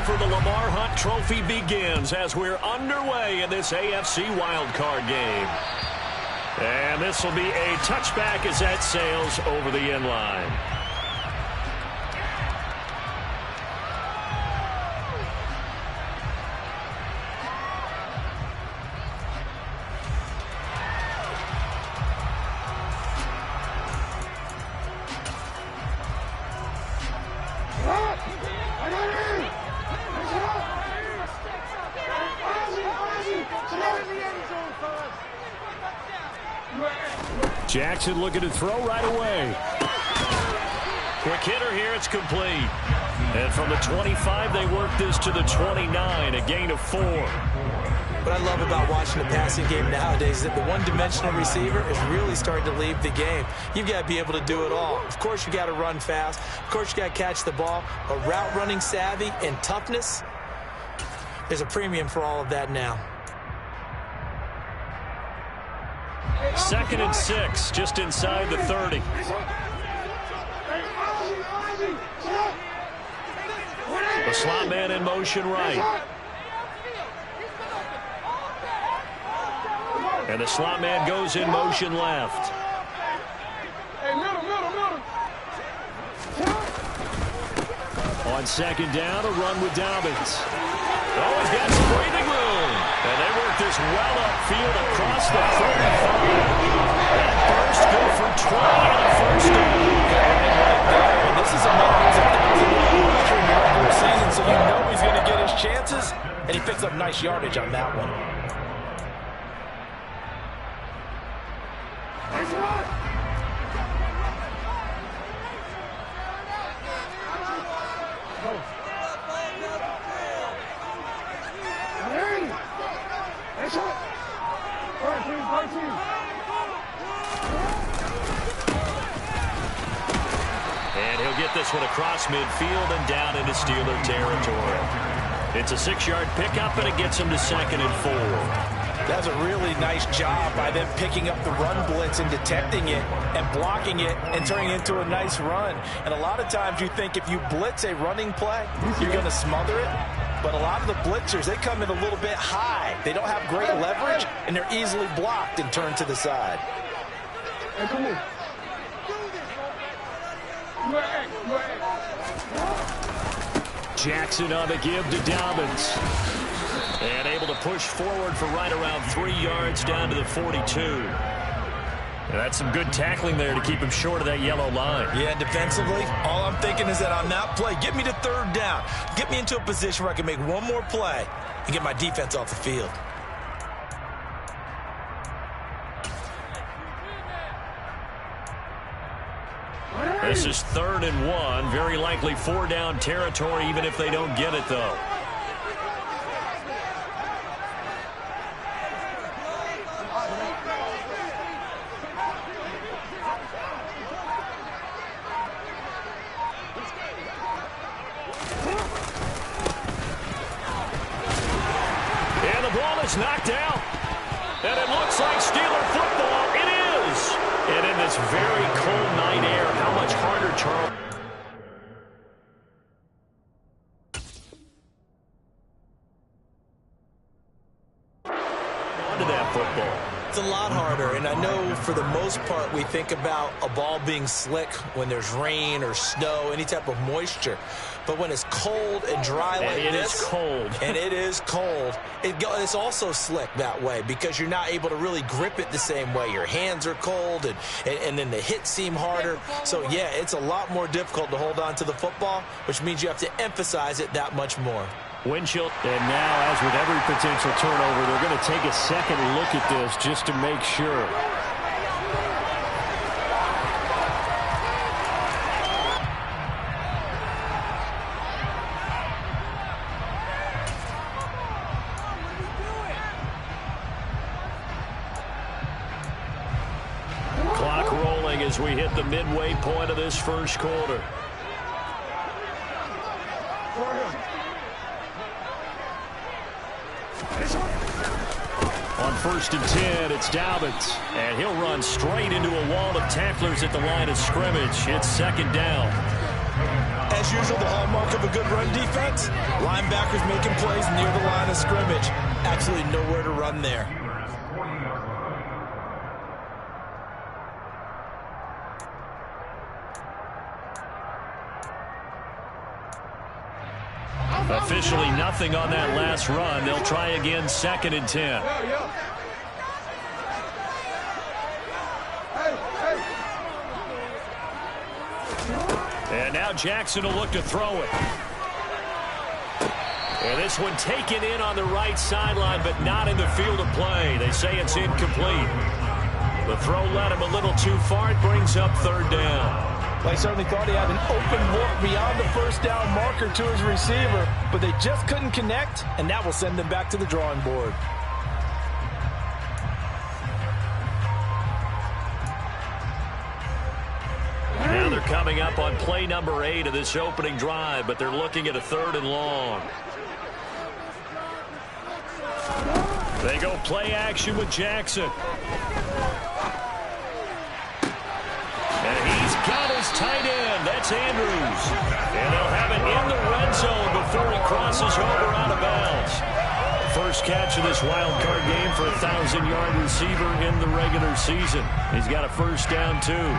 battle for the Lamar Hunt Trophy begins as we're underway in this AFC wildcard game. And this will be a touchback as that sails over the end line. Jackson looking to throw right away. Quick hitter here, it's complete. And from the 25, they work this to the 29, a gain of 4. What I love about watching the passing game nowadays is that the one-dimensional receiver is really starting to leave the game. You've got to be able to do it all. Of course, you got to run fast. Of course, you got to catch the ball. But route running savvy and toughness, there's a premium for all of that now. 2nd and 6, just inside the 30. The slot man in motion right. And the slot man goes in motion left. On 2nd down, a run with Dobbins. Oh, he's got some breathing room. And they work this well upfield across the 35. That burst good for 20 on the first down. And this is a man who's a 1,000-yard rusher in the regular season, so you know he's going to get his chances, and he picks up nice yardage on that one. And he'll get this one across midfield and down into Steeler territory. It's a 6-yard pickup, and it gets him to 2nd and 4. That's a really nice job by them picking up the run blitz and detecting it and blocking it and turning it into a nice run. And a lot of times you think if you blitz a running play, you're going to smother it. But a lot of the blitzers, they come in a little bit high. They don't have great leverage, and they're easily blocked and turned to the side. Jackson on the give to Dobbins. And able to push forward for right around 3 yards down to the 42. And that's some good tackling there to keep him short of that yellow line. Yeah, defensively, all I'm thinking is that on that play, get me to 3rd down. Get me into a position where I can make one more play and get my defense off the field. This is 3rd and 1. Very likely 4-down territory, even if they don't get it, though. And the ball is knocked out. And it looks like Steeler football. It is. And in this very cold night air, how much harder, Charles? Onto that football. It's a lot harder, and I know for the most part we think about a ball being slick when there's rain or snow, any type of moisture. But when it's cold and dry like this, and it is cold, and it is cold, it's also slick that way because you're not able to really grip it the same way. Your hands are cold, and then the hits seem harder. So, yeah, it's a lot more difficult to hold on to the football, which means you have to emphasize it that much more. Windshield. And now, as with every potential turnover, they're going to take a second look at this just to make sure. Clock rolling as we hit the midway point of this first quarter. On 1st and 10, it's Dobbins. And he'll run straight into a wall of tacklers at the line of scrimmage. It's 2nd down. As usual, the hallmark of a good run defense, linebackers making plays near the line of scrimmage. Absolutely nowhere to run there. Officially nothing on that last run. They'll try again, 2nd and 10. And now Jackson will look to throw it. And this one taken in on the right sideline, but not in the field of play. They say it's incomplete. The throw led him a little too far. It brings up 3rd down. Well, I certainly thought he had an open look beyond the first down marker to his receiver, but they just couldn't connect, and that will send them back to the drawing board. Now they're coming up on play number 8 of this opening drive, but they're looking at a 3rd and long. They go play action with Jackson. And he's got his tight end. That's Andrews. And they'll have it in the red zone before he crosses over out of bounds. First catch of this wild card game for a 1,000-yard receiver in the regular season. He's got a first down, too.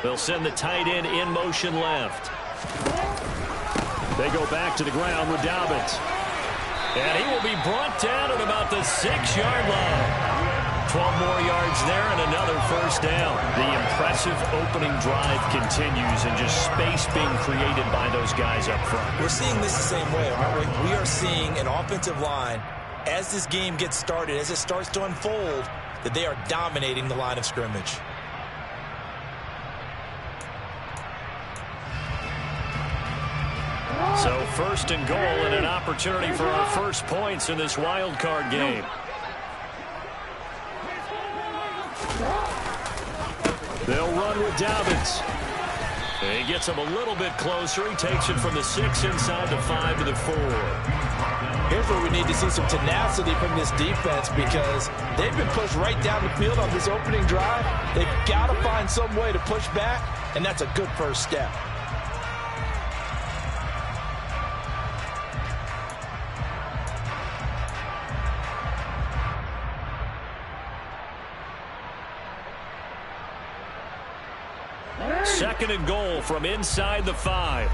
They'll send the tight end in motion left. They go back to the ground with Dobbins. And he will be brought down at about the 6-yard line. 12 more yards there and another first down. The impressive opening drive continues and just space being created by those guys up front. We're seeing this the same way, aren't we? We are seeing an offensive line, as this game gets started, as it starts to unfold, that they are dominating the line of scrimmage. So 1st and goal and an opportunity for our first points in this wild card game. They'll run with Dobbins. He gets him a little bit closer. He takes it from the 6 inside the 5 to the 4. Here's where we need to see some tenacity from this defense because they've been pushed right down the field on this opening drive. They've got to find some way to push back, and that's a good first step. Second and goal from inside the 5.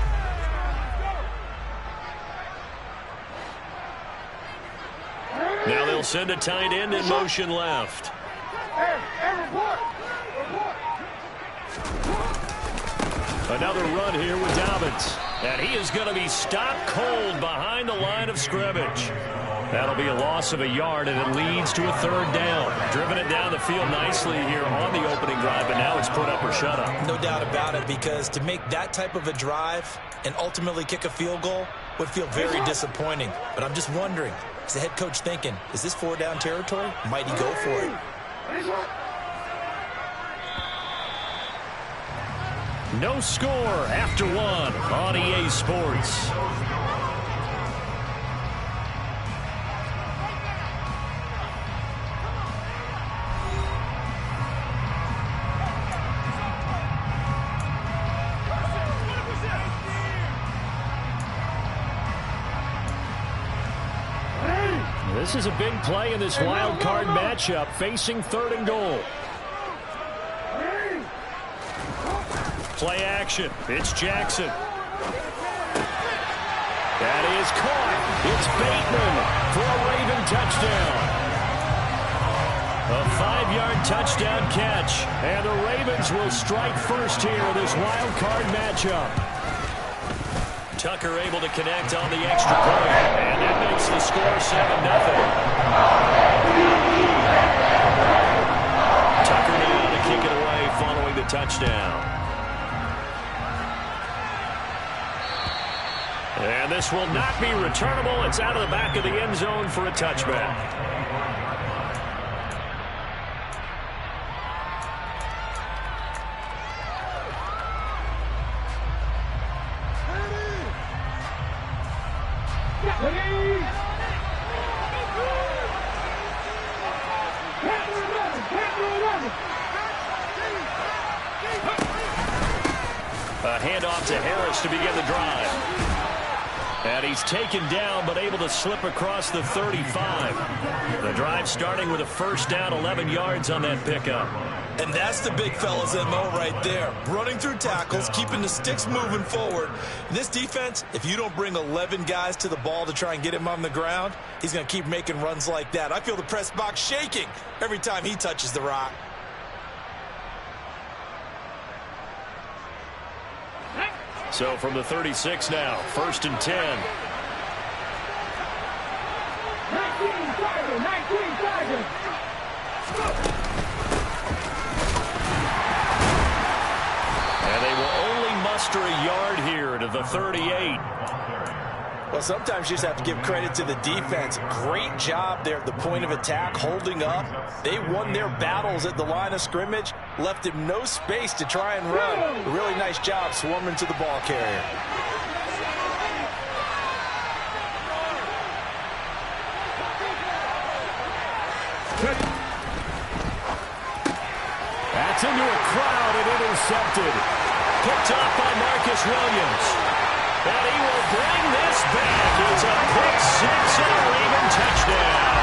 Now they'll send a tight end in motion left. Another run here with Dobbins. And he is going to be stopped cold behind the line of scrimmage. That'll be a loss of a yard, and it leads to a 3rd down. Driven it down the field nicely here on the opening drive, but now it's put up or shut up. No doubt about it, because to make that type of a drive and ultimately kick a field goal would feel very disappointing. But I'm just wondering, is the head coach thinking, is this 4-down territory? Might he go for it? No score after 1 on EA Sports. This is a big play in this wild card matchup, facing 3rd and goal. Play action. It's Jackson. That is caught. It's Bateman for a Raven touchdown. A 5-yard touchdown catch. And the Ravens will strike first here in this wild card matchup. Tucker able to connect on the extra point. And that makes the score 7-0. Tucker now to kick it away following the touchdown. And this will not be returnable. It's out of the back of the end zone for a touchback. A handoff to Harris to begin the drive. And he's taken down, but able to slip across the 35. The drive starting with a first down, 11 yards on that pickup. And that's the big fella's MO right there. Running through tackles, keeping the sticks moving forward. This defense, if you don't bring 11 guys to the ball to try and get him on the ground, he's going to keep making runs like that. I feel the press box shaking every time he touches the rock. So from the 36 now, 1st and 10. 19 And they will only muster a yard here to the 38. Well, sometimes you just have to give credit to the defense. Great job there at the point of attack, holding up. They won their battles at the line of scrimmage, left him no space to try and run. A really nice job swarming to the ball carrier. That's into a crowd and intercepted. Picked up by Marcus Williams. And he will bring this back. It's a pick six and a Raven touchdown.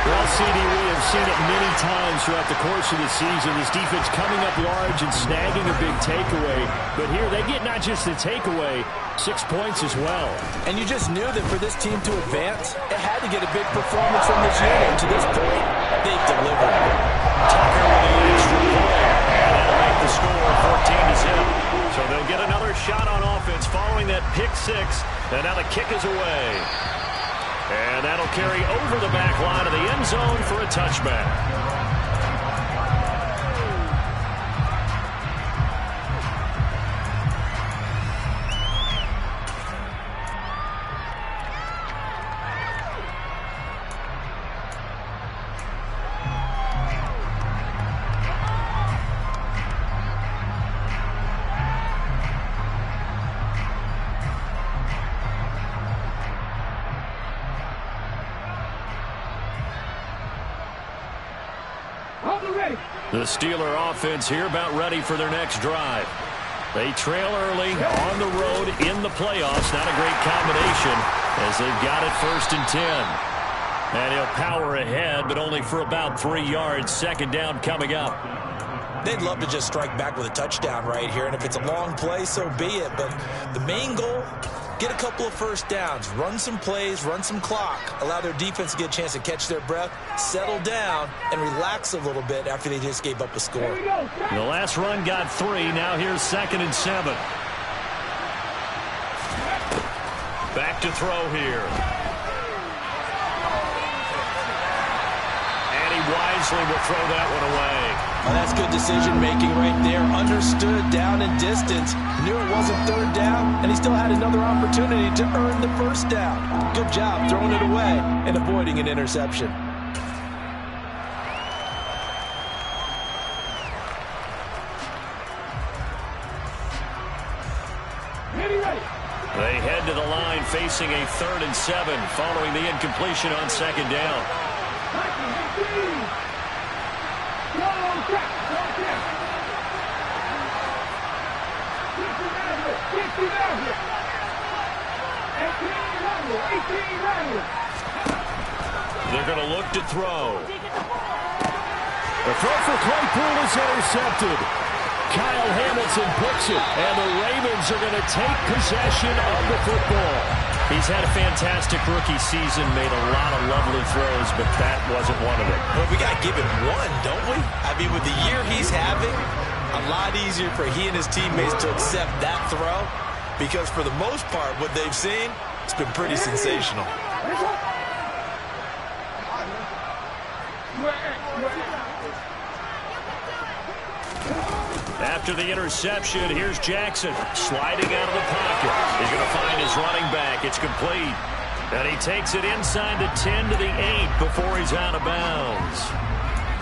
Well, CD, we have seen it many times throughout the course of the season. This defense coming up large and snagging a big takeaway. But here they get not just the takeaway, 6 points as well. And you just knew that for this team to advance, it had to get a big performance from this unit. And to this point, they've delivered. Tucker with the extra point. And that'll make the score 14-0. So they'll get another shot on offense following that pick six. And now the kick is away. And that'll carry over the back line of the end zone for a touchback. The Steeler offense here about ready for their next drive. They trail early on the road in the playoffs. Not a great combination as they've got it 1st and 10. And he'll power ahead, but only for about 3 yards. 2nd down coming up. They'd love to just strike back with a touchdown right here. And if it's a long play, so be it. But the main goal, get a couple of first downs, run some plays, run some clock, allow their defense to get a chance to catch their breath, settle down, and relax a little bit after they just gave up a score. The last run got 3. Now here's 2nd and 7. Back to throw here. And he wisely will throw that one away. Well, that's good decision-making right there. Understood down and distance. Knew it wasn't 3rd down, and he still had another opportunity to earn the 1st down. Good job throwing it away and avoiding an interception. They head to the line facing a 3rd and 7 following the incompletion on 2nd down. They're going to look to throw. The throw for Claypool is intercepted. Kyle Hamilton picks it, and the Ravens are going to take possession of the football. He's had a fantastic rookie season, made a lot of lovely throws, but that wasn't one of them. Well, we got to give him one, don't we? I mean, with the year he's having, a lot easier for he and his teammates to accept that throw, because for the most part, what they've seen, it's been pretty sensational. After the interception, here's Jackson sliding out of the pocket. He's going to find his running back. It's complete. And he takes it inside the 10 to the 8 before he's out of bounds.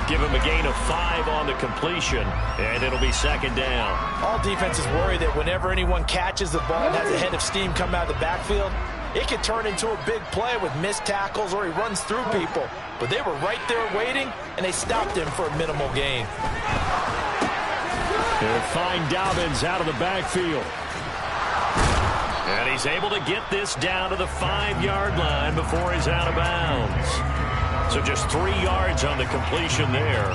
Give him a gain of 5 on the completion, and it'll be 2nd down. All defenses worry that whenever anyone catches the ball and has a head of steam come out of the backfield, it could turn into a big play with missed tackles or he runs through people. But they were right there waiting, and they stopped him for a minimal gain. They'll find Dobbins out of the backfield. And he's able to get this down to the 5-yard line before he's out of bounds. So just 3 yards on the completion there.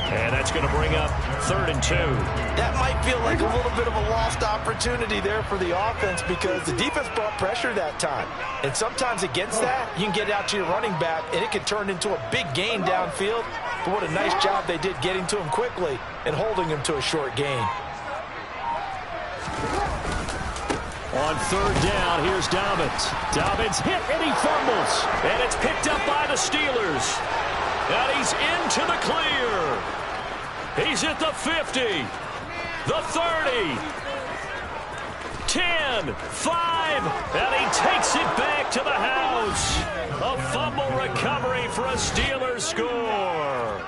And that's going to bring up 3rd and 2. That might feel like a little bit of a lost opportunity there for the offense because the defense brought pressure that time. And sometimes against that, you can get out to your running back, and it can turn into a big gain downfield. But what a nice job they did getting to him quickly and holding him to a short gain. On 3rd down, here's Dobbins. Dobbins hit, and he fumbles. And it's picked up by the Steelers. And he's into the clear. He's at the 50, the 30, 10, 5, and he takes it back to the house. A fumble recovery for a Steelers score.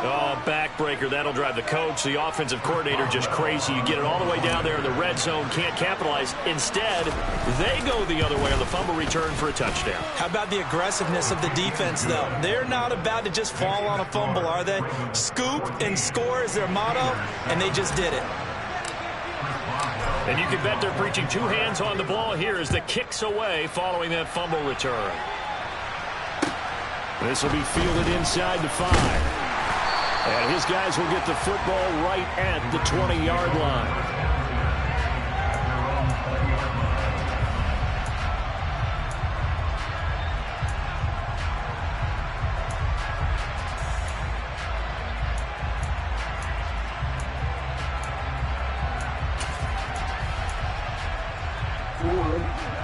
Oh, backbreaker. That'll drive the coach, the offensive coordinator, just crazy. You get it all the way down there in the red zone, can't capitalize. Instead, they go the other way on the fumble return for a touchdown. How about the aggressiveness of the defense, though? They're not about to just fall on a fumble, are they? Scoop and score is their motto, and they just did it. And you can bet they're preaching 2 hands on the ball here as the kick's away following that fumble return. This will be fielded inside the 5. And his guys will get the football right at the 20-yard line.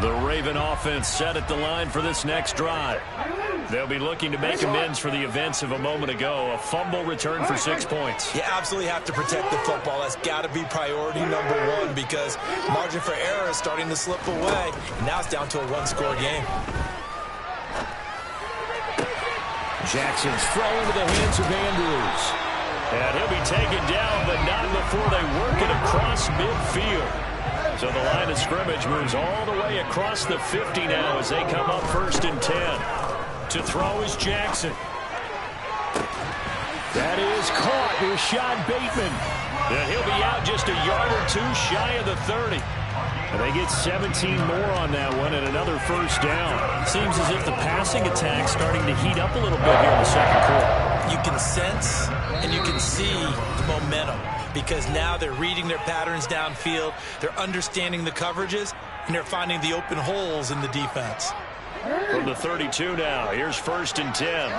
The Raven offense set at the line for this next drive. They'll be looking to make amends for the events of a moment ago. A fumble return for 6 points. You absolutely have to protect the football. That's got to be priority number 1 because margin for error is starting to slip away. And now it's down to a 1-score game. Jackson's throw into the hands of Andrews. And he'll be taken down, but not before they work it across midfield. So the line of scrimmage moves all the way across the 50 now as they come up 1st and 10. To throw is Jackson. That is caught. Here's Sean Bateman. And he'll be out just a yard or 2 shy of the 30. And they get 17 more on that one and another 1st down. Seems as if the passing attack's starting to heat up a little bit here in the 2nd quarter. You can sense and you can see the momentum because now they're reading their patterns downfield, they're understanding the coverages, and they're finding the open holes in the defense. From the 32 now, here's 1st and 10.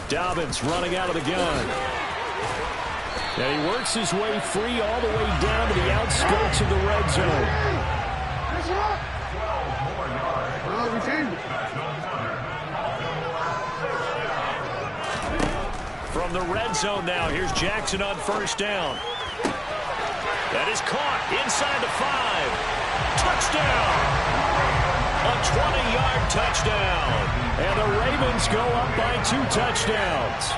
Dobbins running out of the gun. And he works his way free all the way down to the outskirts of the red zone. From the red zone now, here's Jackson on 1st down. That is caught inside the 5. Touchdown! A 20-yard touchdown. And the Ravens go up by 2 touchdowns.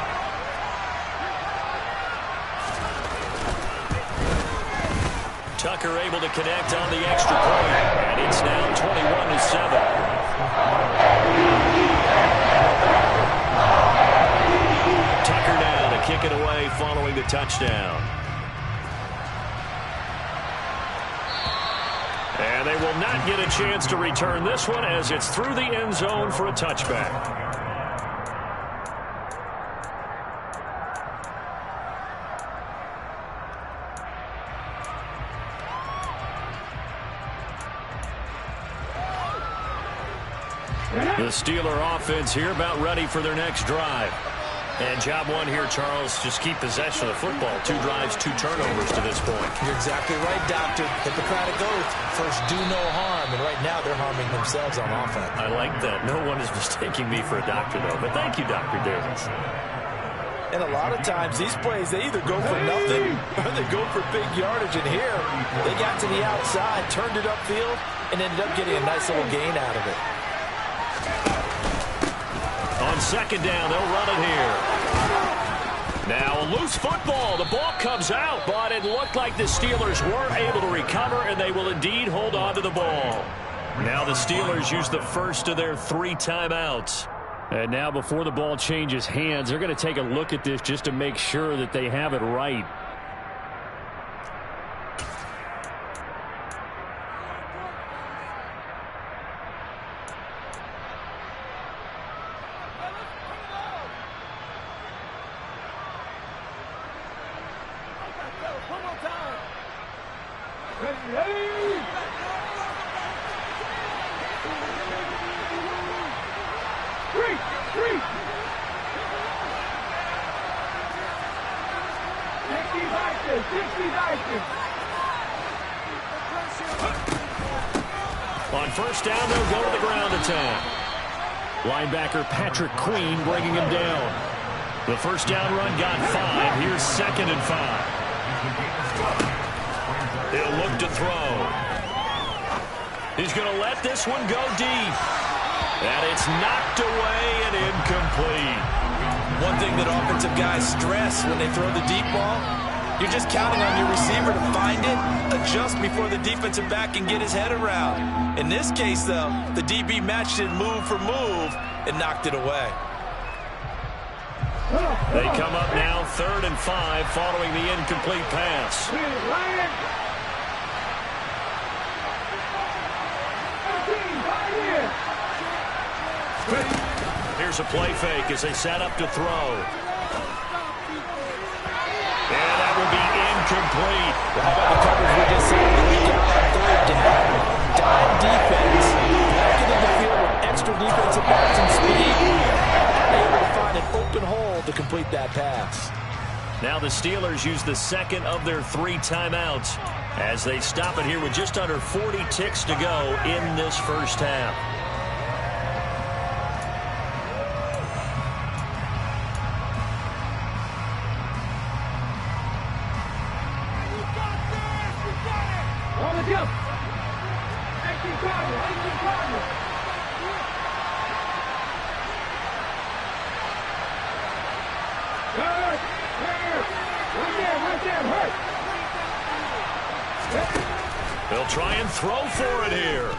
Tucker able to connect on the extra point. And it's now 21-7. Tucker now to kick it away following the touchdown. And they will not get a chance to return this one as it's through the end zone for a touchback. The Steeler offense here about ready for their next drive. And job 1 here, Charles, just keep possession of the football. 2 drives, 2 turnovers to this point. You're exactly right, Doctor. Hippocratic oath. First, do no harm. And right now, they're harming themselves on offense. I like that. No one is mistaking me for a doctor, though. But thank you, Dr. Davis. And a lot of times, these plays, they either go for nothing or they go for big yardage. And here, they got to the outside, turned it upfield, and ended up getting a nice little gain out of it. On second down, they'll run it here. Now a loose football. The ball comes out, but it looked like the Steelers were able to recover, and they will indeed hold on to the ball. Now the Steelers use the first of their 3 timeouts. And now before the ball changes hands, they're going to take a look at this just to make sure that they have it right. On first down, they'll go to the ground attack. Linebacker Patrick Queen bringing him down. The first down run got 5. Here's 2nd and 5. He'll look to throw. He's going to let this one go deep. And it's knocked away and incomplete. One thing that offensive guys stress when they throw the deep ball, you're just counting on your receiver to find it, adjust before the defensive back can get his head around. In this case, though, the DB matched it move for move and knocked it away. They come up now 3rd and 5 following the incomplete pass. Here's a play fake as they set up to throw. And that will be incomplete. How about the coverage we just saw? We got on 3rd down. Dime defense. Back into the field with extra defensive backs and speed. Able to find an open hole to complete that pass. Now the Steelers use the 2nd of their 3 timeouts as they stop it here with just under 40 ticks to go in this first half. They'll try and throw for it here.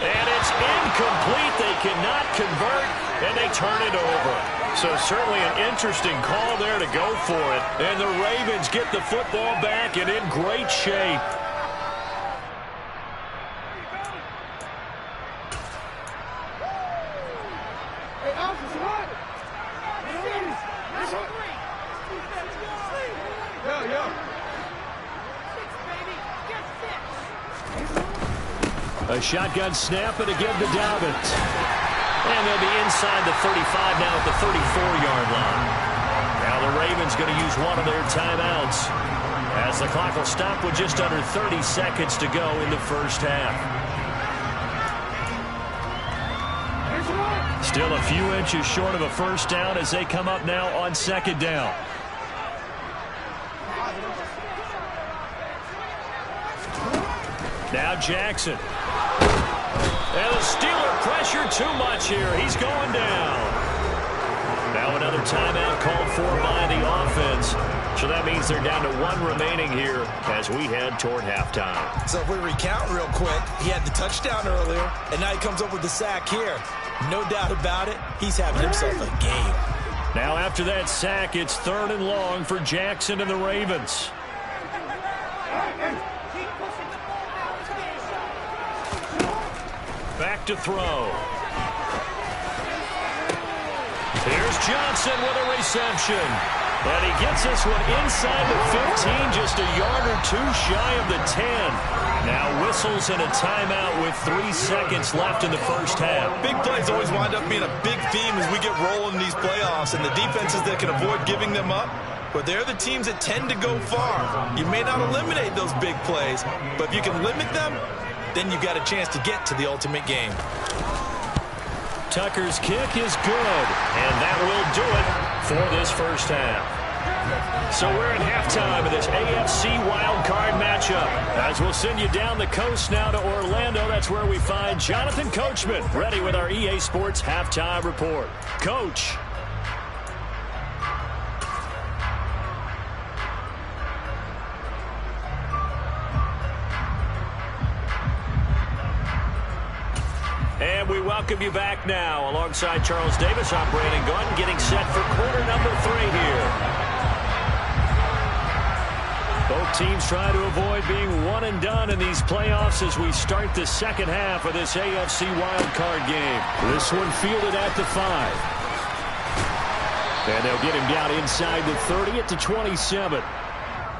And it's incomplete. They cannot convert, and they turn it over. So certainly an interesting call there to go for it. And the Ravens get the football back and in great shape. A shotgun snap and again to Dobbins. And they'll be inside the 35 now at the 34-yard line. Now the Ravens going to use one of their timeouts as the clock will stop with just under 30 seconds to go in the first half. Still a few inches short of a first down as they come up now on 2nd down. Now Jackson. And the Steeler pressure too much here. He's going down. Now another timeout called for by the offense. So that means they're down to 1 remaining here as we head toward halftime. So if we recount real quick, he had the touchdown earlier, and now he comes up with the sack here. No doubt about it, he's having himself a game. Now after that sack, it's 3rd and long for Jackson and the Ravens. Back to throw. Here's Johnson with a reception. And he gets this one inside the 15, just a yard or 2 shy of the 10. Now whistles and a timeout with 3 seconds left in the first half. Big plays always wind up being a big theme as we get rolling in these playoffs, and the defenses that can avoid giving them up, but they're the teams that tend to go far. You may not eliminate those big plays, but if you can limit them, then you got a chance to get to the ultimate game. Tucker's kick is good, and that will do it for this first half. So we're at halftime of this AFC wildcard matchup. As we'll send you down the coast now to Orlando, that's where we find Jonathan Coachman, ready with our EA Sports halftime report. Coach. And we welcome you back now. Alongside Charles Davis, I'm Brandon Gunn, getting set for quarter number 3 here. Both teams try to avoid being one and done in these playoffs as we start the second half of this AFC wildcard game. This one fielded at the 5. And they'll get him down inside the 30 at the 27.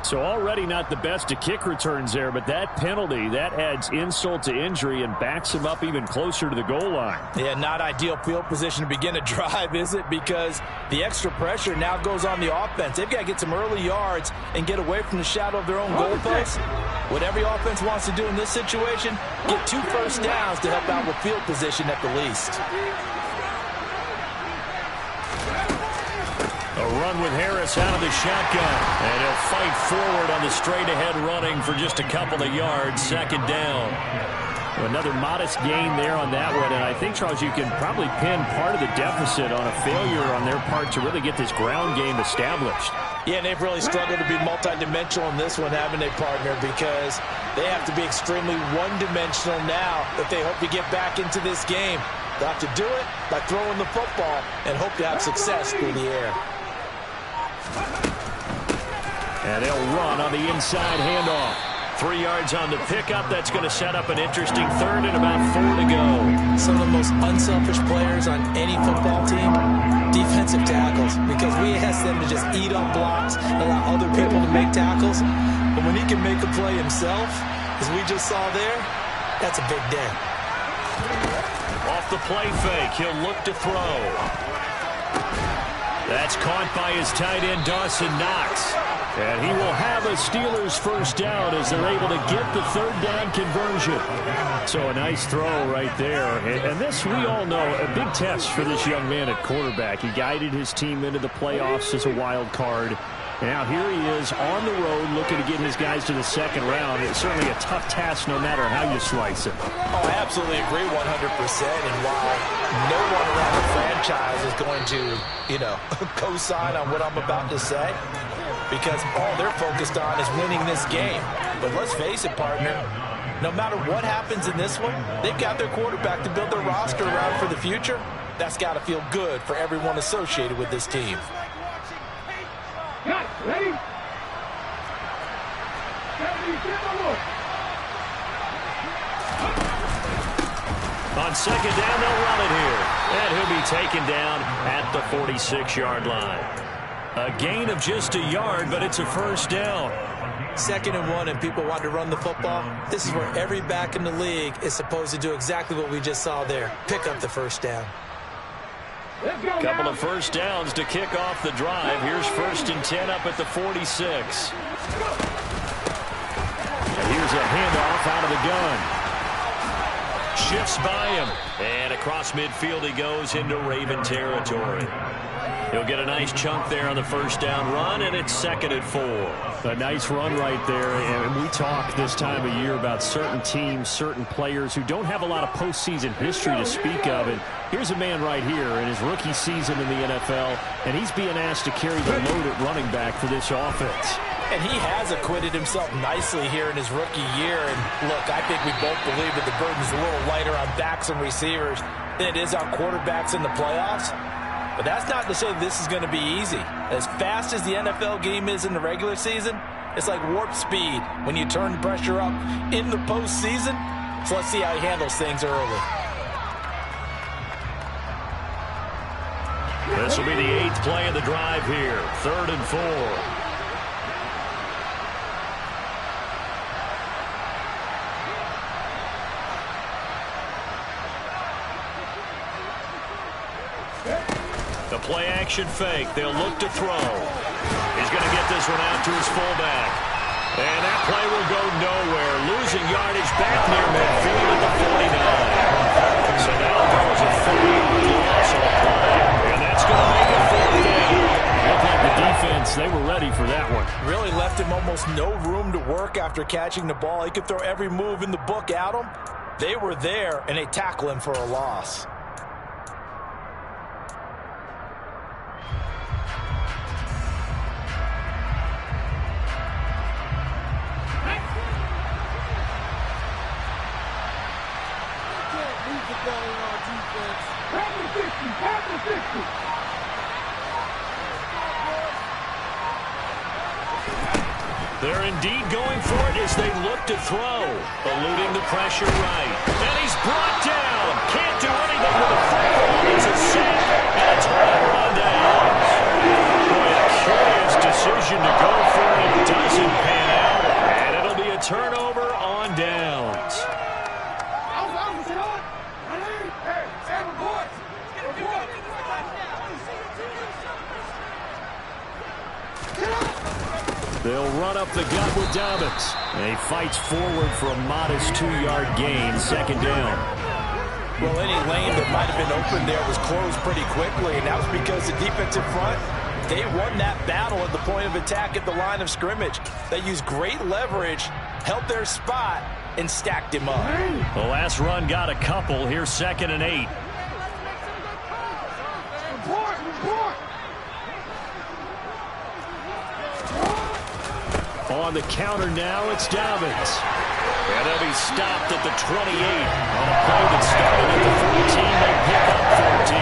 So already not the best of kick returns there, but that penalty, that adds insult to injury and backs him up even closer to the goal line. Yeah, not ideal field position to begin a drive, is it? Because the extra pressure now goes on the offense. They've got to get some early yards and get away from the shadow of their own goalpost. What every offense wants to do in this situation, get 2 first downs to help out with field position at the least. A run with Harris out of the shotgun. And he'll fight forward on the straight-ahead running for just a couple of yards. Second down. Another modest gain there on that one. And I think, Charles, you can probably pin part of the deficit on a failure on their part to really get this ground game established. Yeah, and they've really struggled to be multidimensional in this one, haven't they, partner? Because they have to be extremely one-dimensional now if they hope to get back into this game. They'll have to do it by throwing the football and hope to have success through the air. And they'll run on the inside handoff. 3 yards on the pickup. That's going to set up an interesting third and about 4 to go. Some of the most unselfish players on any football team, defensive tackles, because we ask them to just eat up blocks and allow other people to make tackles. But when he can make a play himself, as we just saw there, that's a big day. Off the play fake, he'll look to throw. That's caught by his tight end, Dawson Knox. And he will have a Steelers first down as they're able to get the third down conversion. So a nice throw right there. And this, we all know, a big test for this young man at quarterback. He guided his team into the playoffs as a wild card. Now here he is on the road looking to get his guys to the second round. It's certainly a tough task no matter how you slice it. Oh, I absolutely agree 100%. And while no one around the franchise is going to, co-sign on what I'm about to say, because all they're focused on is winning this game. But let's face it, partner, no matter what happens in this one, they've got their quarterback to build their roster around for the future. That's got to feel good for everyone associated with this team. Ready? On second down, they'll run it here. And he'll be taken down at the 46-yard line. A gain of just a yard, but it's a first down. 2nd and 1, and people want to run the football. This is where every back in the league is supposed to do exactly what we just saw there. Pick up the first down. Couple of first downs to kick off the drive. Here's 1st and 10 up at the 46. And here's a handoff out of the gun. Shifts by him. And across midfield he goes into Raven territory. He'll get a nice chunk there on the first down run, and it's 2nd and 4. A nice run right there, and we talk this time of year about certain teams, certain players who don't have a lot of postseason history to speak of, and here's a man right here in his rookie season in the NFL, and he's being asked to carry the load at running back for this offense. And he has acquitted himself nicely here in his rookie year, and look, I think we both believe that the burden's a little lighter on backs and receivers than it is on quarterbacks in the playoffs. But that's not to say this is going to be easy. As fast as the NFL game is in the regular season, it's like warp speed when you turn pressure up in the postseason. So let's see how he handles things early. This will be the 8th play of the drive here. 3rd and 4. The play action fake. They'll look to throw. He's going to get this one out to his fullback. And that play will go nowhere. Losing yardage back near midfield at the 49. So now goes a 3 defense, they were ready for that one. Really left him almost no room to work after catching the ball. He could throw every move in the book at him. They were there, and they tackle him for a loss. They're indeed going for it as they look to throw. Eluding the pressure right. And he's brought down. Can't do anything with a football. It's a sack, and a turnover on downs. Boy, a curious decision to go for it. It doesn't pan out. And it'll be a turnover on downs. They'll run up the gut with Dobbins. And he fights forward for a modest 2-yard gain, second down. Well, any lane that might have been open there was closed pretty quickly, and that was because the defensive front, they won that battle at the point of attack at the line of scrimmage. They used great leverage, held their spot, and stacked him up. The last run got a couple. Here's 2nd and 8. On the counter now, it's Dobbins. And they'll be stopped at the 28. On a play that started at the 14, they pick up 14.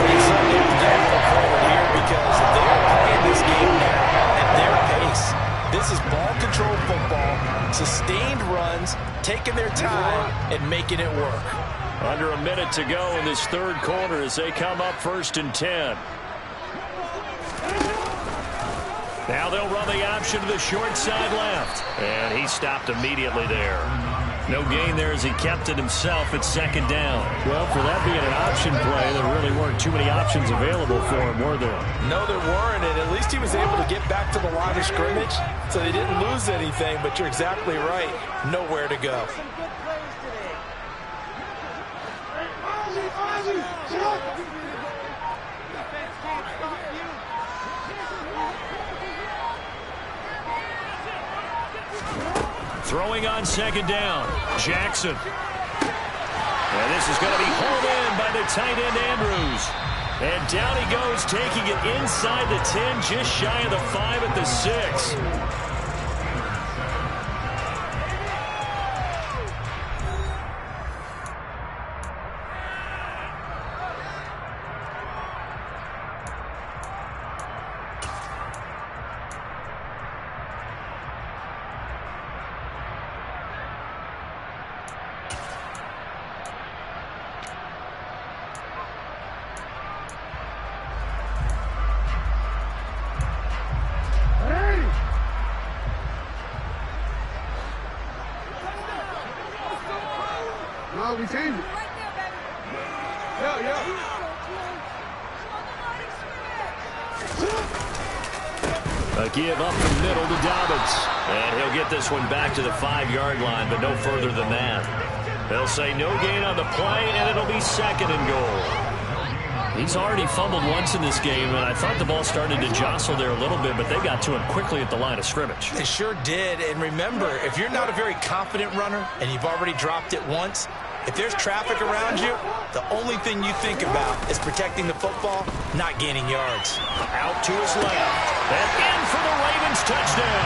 They certainly have to get a little forward here because they're playing this game now at their pace. This is ball control football, sustained runs, taking their time, and making it work. Under a minute to go in this third quarter as they come up 1st and 10. Now they'll run the option to the short side left. And he stopped immediately there. No gain there as he kept it himself at 2nd down. Well, for that being an option play, there really weren't too many options available for him, were there? No, there weren't, and at least he was able to get back to the line of scrimmage, so they didn't lose anything, but you're exactly right. Nowhere to go. Throwing on 2nd down, Jackson. And this is going to be hauled in by the tight end, Andrews. And down he goes, taking it inside the 10, just shy of the 5 at the 6. We changed it. Yeah. A give up the middle to Dobbins. And he'll get this one back to the 5-yard line, but no further than that. They'll say no gain on the play, and it'll be 2nd and goal. He's already fumbled once in this game, and I thought the ball started to jostle there a little bit, but they got to him quickly at the line of scrimmage. They sure did, and remember, if you're not a very confident runner and you've already dropped it once, if there's traffic around you, the only thing you think about is protecting the football, not gaining yards. Out to his left, and in for the Ravens touchdown.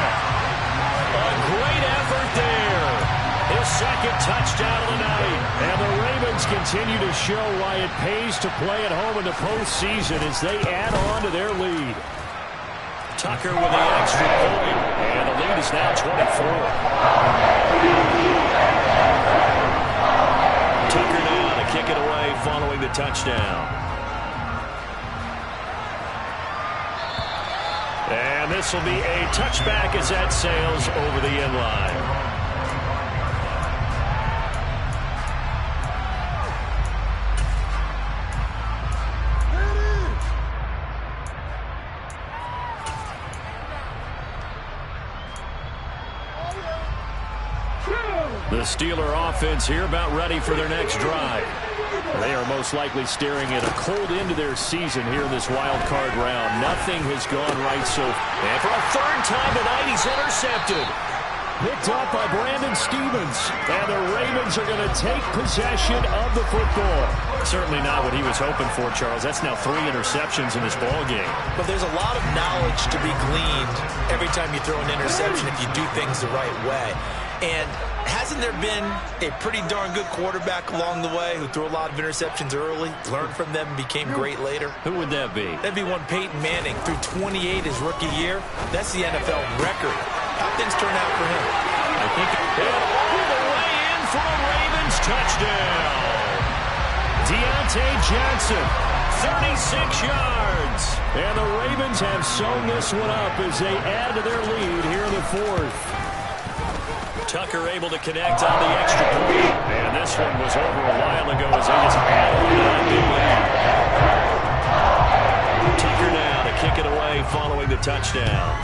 A great effort there. His 2nd touchdown of the night. And the Ravens continue to show why it pays to play at home in the postseason as they add on to their lead. Tucker with the extra point, and the lead is now 24. Tucker now to kick it away following the touchdown. And this will be a touchback as that sails over the end line. The The Steeler offense here about ready for their next drive. They are most likely staring at a cold end to their season here in this wild card round. Nothing has gone right so far. And for a third time tonight, he's intercepted. Picked up by Brandon Stevens. And the Ravens are going to take possession of the football. Certainly not what he was hoping for, Charles. That's now 3 interceptions in this ball game. But there's a lot of knowledge to be gleaned every time you throw an interception if you do things the right way. And hasn't there been a pretty darn good quarterback along the way who threw a lot of interceptions early, learned from them, and became great later? Who would that be? That'd be one Peyton Manning. Threw 28 his rookie year. That's the NFL record. How things turn out for him? I think all the way in for a Ravens touchdown. Deontay Johnson, 36 yards. And the Ravens have sewn this one up as they add to their lead here in the 4th. Tucker able to connect on the extra point. And this one was over a while ago as they just added to that big lead. Tucker now to kick it away following the touchdown.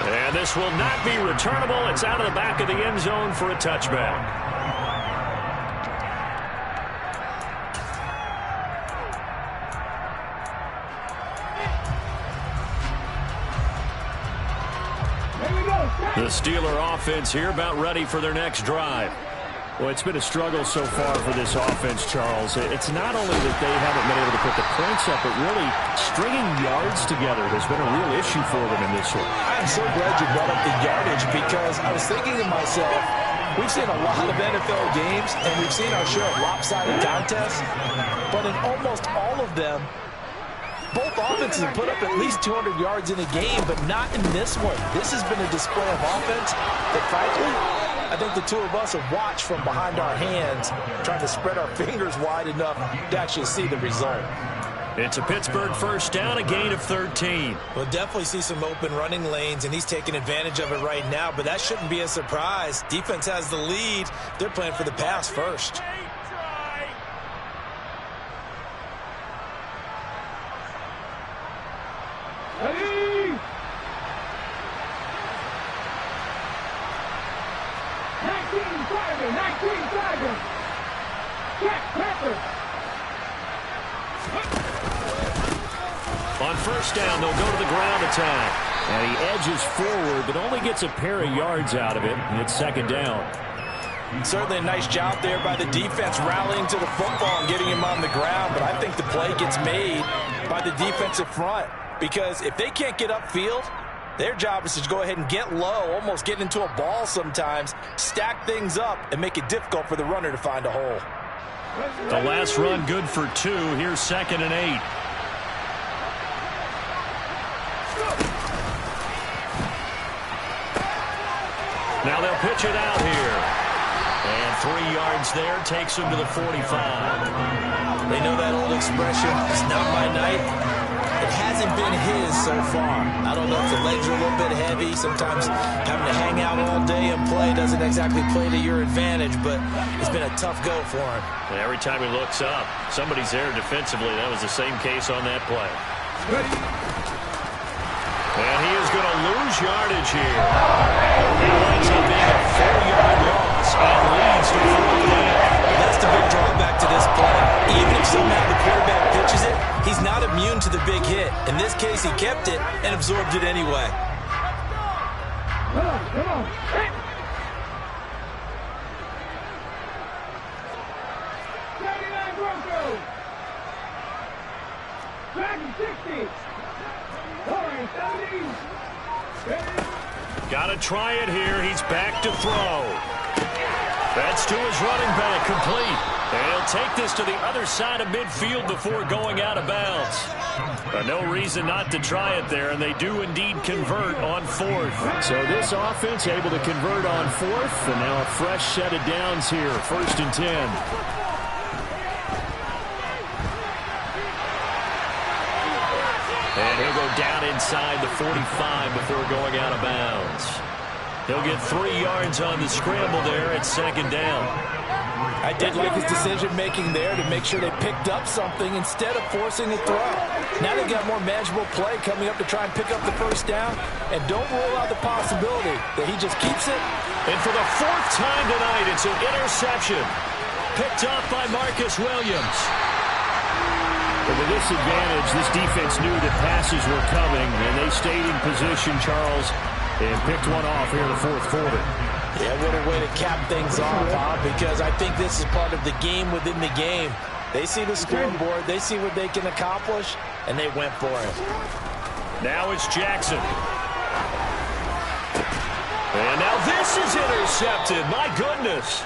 And this will not be returnable. It's out of the back of the end zone for a touchback. The Steeler offense here about ready for their next drive. Well, it's been a struggle so far for this offense, Charles. It's not only that they haven't been able to put the points up, but really stringing yards together has been a real issue for them in this one. I'm so glad you brought up the yardage because I was thinking to myself, we've seen a lot of NFL games and we've seen our share of lopsided contests, but in almost all of them, both offenses have put up at least 200 yards in a game, but not in this one. This has been a display of offense that, frankly, I think the two of us have watched from behind our hands, trying to spread our fingers wide enough to actually see the result. It's a Pittsburgh first down, a gain of 13. We'll definitely see some open running lanes, and he's taking advantage of it right now, but that shouldn't be a surprise. Defense has the lead. They're playing for the pass first. Ready? 19 seconds. Jack Pepper. On first down, they'll go to the ground attack. And he edges forward, but only gets a pair of yards out of it. And it's second down. Certainly a nice job there by the defense rallying to the football and getting him on the ground. But I think the play gets made by the defensive front. Because if they can't get upfield, their job is to go ahead and get low, almost get into a ball sometimes, stack things up, and make it difficult for the runner to find a hole. The last run good for 2. Here's 2nd and 8. Now they'll pitch it out here. And 3 yards there takes him to the 45. They know that old expression, it's not my night. It hasn't been his so far. I don't know if the legs are a little bit heavy. Sometimes having to hang out all day and play doesn't exactly play to your advantage, but it's been a tough go for him. And every time he looks up, somebody's there defensively. That was the same case on that play. And he is going to lose yardage here. It winds up being a 4-yard loss and leads to 4th down. That's the big drawback to this play. Even if somehow the quarterback pitches it, he's not immune to the big hit. In this case, he kept it and absorbed it anyway. Come on. Hey. 79 Broncos. Dragon 60. Warriors 70. Got to try it here. He's back to throw. That's to his running back, complete. And he'll take this to the other side of midfield before going out of bounds. But no reason not to try it there, and they do indeed convert on 4th. So this offense able to convert on 4th, and now a fresh set of downs here, 1st and 10. And he'll go down inside the 45 before going out of bounds. He'll get 3 yards on the scramble there at 2nd down. I did like his decision-making there to make sure they picked up something instead of forcing a throw. Now they got more manageable play coming up to try and pick up the first down. And don't rule out the possibility that he just keeps it. And for the 4th time tonight, it's an interception. Picked off by Marcus Williams. But with this advantage, this defense knew that passes were coming, and they stayed in position, Charles, and picked one off here in the 4th quarter. Yeah, what a way to cap things off, Bob, because I think this is part of the game within the game. They see the scoreboard, they see what they can accomplish, and they went for it. Now it's Jackson. And now this is intercepted. My goodness.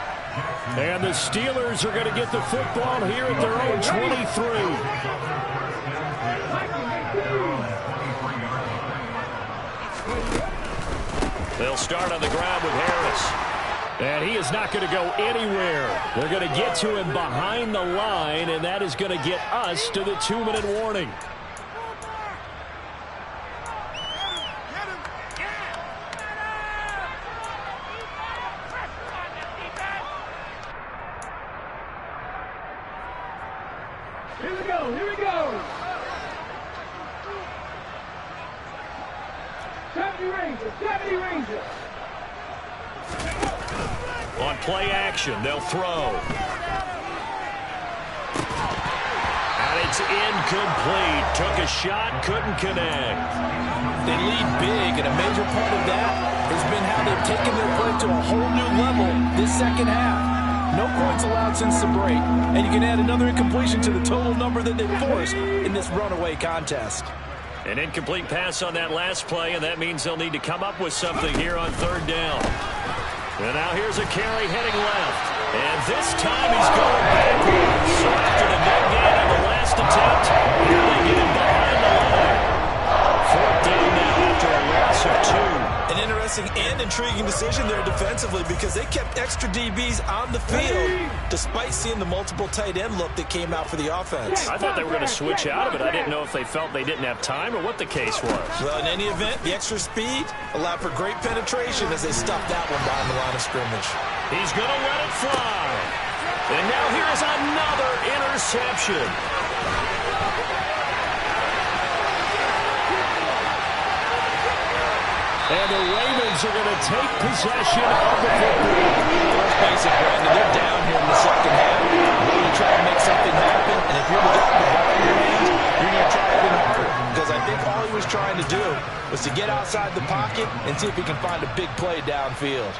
And the Steelers are going to get the football here at their own 23. They'll start on the ground with Harris. And he is not going to go anywhere. They're going to get to him behind the line, and that is going to get us to the 2-minute warning. Here we go, here we go. 70 Rangers, 70 Rangers. On play action, they'll throw. And it's incomplete. Took a shot, couldn't connect. They lead big, and a major part of that has been how they've taken their play to a whole new level this second half. No points allowed since the break, and you can add another incompletion to the total number that they forced in this runaway contest. An incomplete pass on that last play, and that means they'll need to come up with something here on 3rd down. And now here's a carry heading left. And this time he's going backwards. So after the no gain on the last attempt, here they get him behind the line. 4th down now after a loss of 2. An interesting and intriguing decision there defensively because they kept extra DBs on the field despite seeing the multiple tight end look that came out for the offense. I thought they were going to switch out of it. I didn't know if they felt they didn't have time or what the case was. Well, in any event, the extra speed allowed for great penetration as they stuffed that one behind the line of scrimmage. He's going to let it fly. And now here's another interception. And the Ravens are going to take possession of the football. Let's face it, Brandon, they're down here in the second half. You're going to try to make something happen, and if you're the guy with the ball in your hands, you're going to try even harder. Because I think all he was trying to do was to get outside the pocket and see if he can find a big play downfield.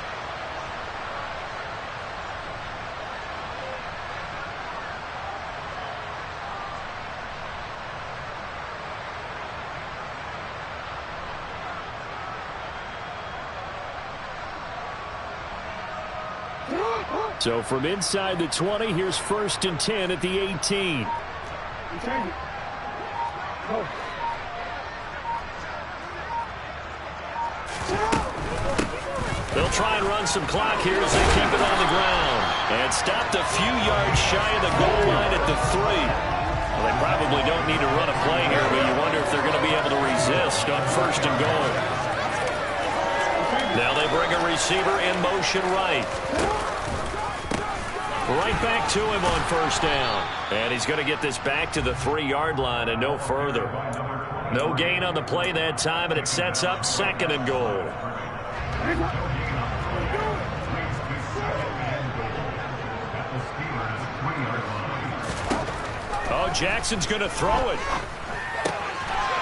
So from inside the 20, here's 1st and 10 at the 18. They'll try and run some clock here as they keep it on the ground. And stopped a few yards shy of the goal line at the 3. Well, they probably don't need to run a play here, but you wonder if they're going to be able to resist on 1st and goal. Now they bring a receiver in motion right. Right back to him on 1st down. And he's going to get this back to the 3-yard line and no further. No gain on the play that time, and it sets up 2nd and goal. Oh, Jackson's going to throw it.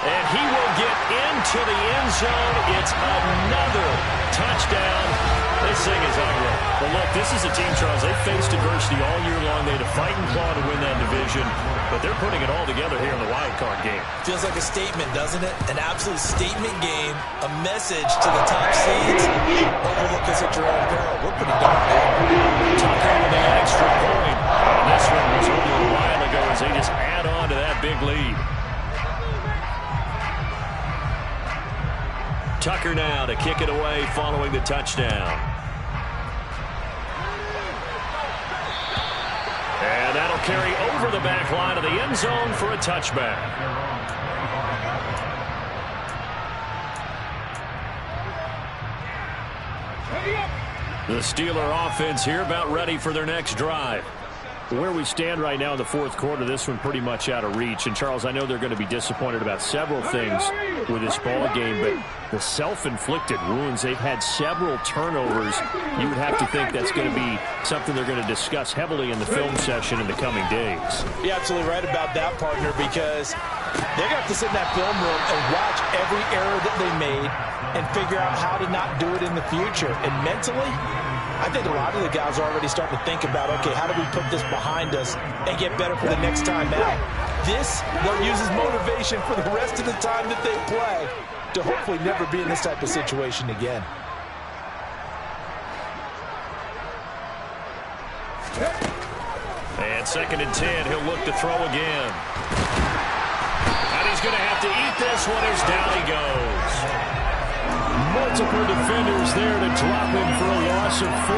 And he will get into the end zone. It's another touchdown. This thing is ugly. Well, look, this is a team, Charles, they've faced adversity all year long. They had to fight and claw to win that division, but they're putting it all together here in the wild card game. Feels like a statement, doesn't it? An absolute statement game, a message to the top seeds. Overlook us at your own peril. We're pretty darn good. Tucker with an extra point. And this one was over a while ago as they just add on to that big lead. Tucker now to kick it away following the touchdown. And that'll carry over the back line of the end zone for a touchback. Ready up. The Steeler offense here about ready for their next drive. Where we stand right now in the fourth quarter, this one pretty much out of reach. And, Charles, I know they're going to be disappointed about several things with this ball game, but the self-inflicted wounds, they've had several turnovers. You would have to think that's going to be something they're going to discuss heavily in the film session in the coming days. You're absolutely right about that, partner, because they're going to have to sit in that film room and watch every error that they made and figure out how to not do it in the future. And mentally, I think a lot of the guys are already starting to think about, okay, how do we put this behind us and get better for the next time out? This, they'll use as motivation for the rest of the time that they play to hopefully never be in this type of situation again. And 2nd and 10, he'll look to throw again. And he's going to have to eat this one as down he goes. Multiple defenders there to drop him for a loss of 4.